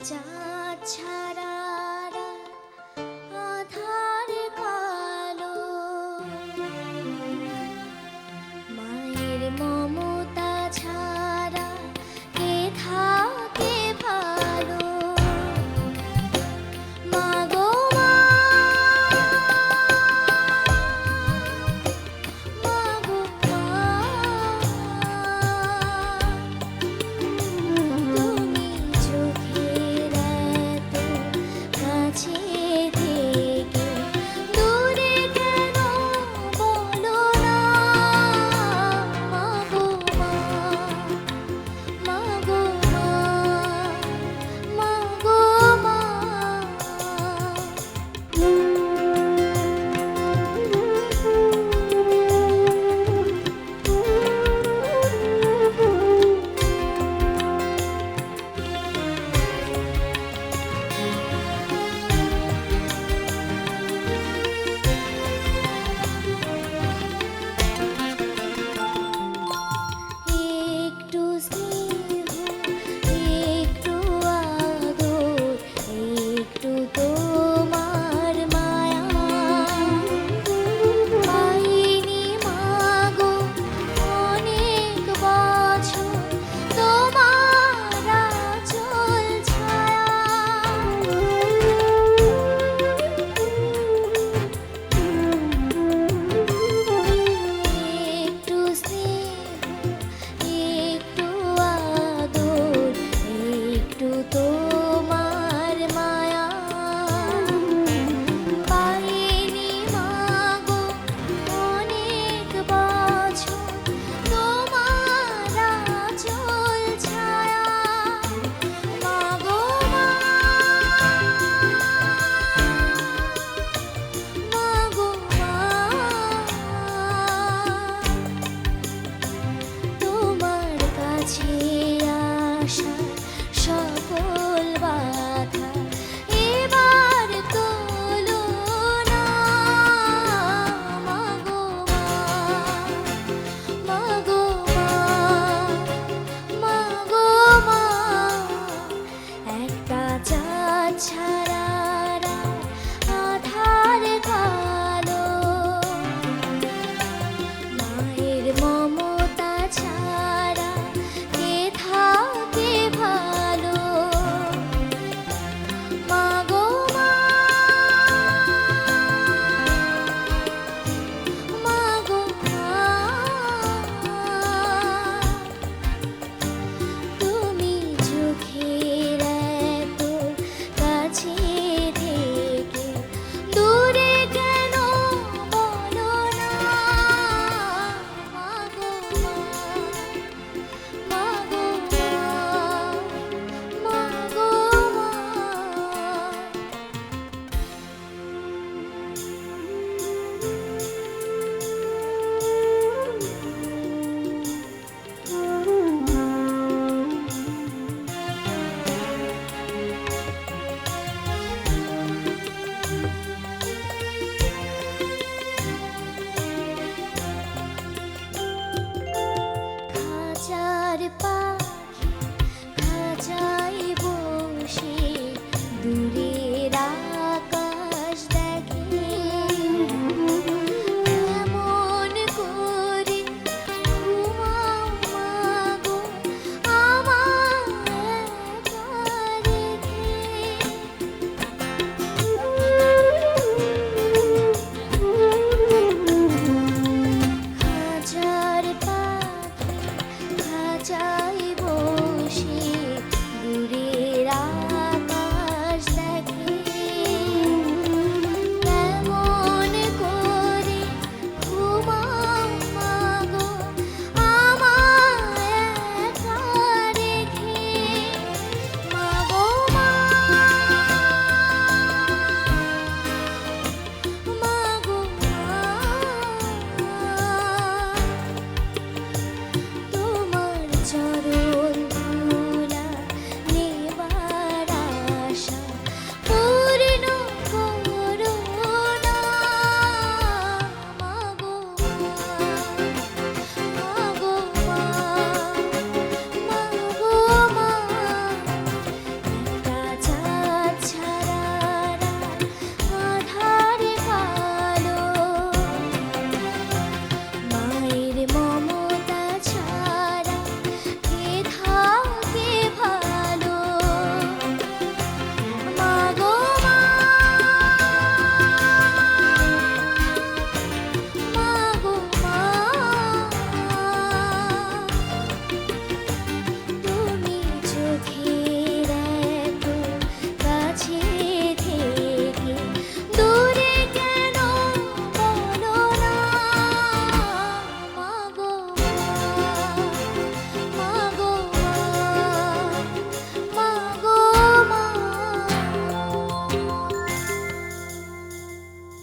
চাঁদ ছাড়া রাত আঁধার কালো, মায়ের মমতা ছাড়া কে থাকে ভালো। মা গো মা, মা গো মা, তুমি চোখের এত কাছে থেকে দূরে কেন বলো না। মা গো মা, মা গো মা, মা গো মা। একটু স্নেহ, একটু আদর, একটু তোমার মায়া পাইনি মা গো অনেক বছর তোমার আঁচল ছায়া। একটু স্নেহ, একটু আদর, একটু তোমার মায়া পাইনি মা গো অনেক বছর তোমার আঁচল ছায়া। মা গো মা, মা গো মা, তোমার কাছে আসা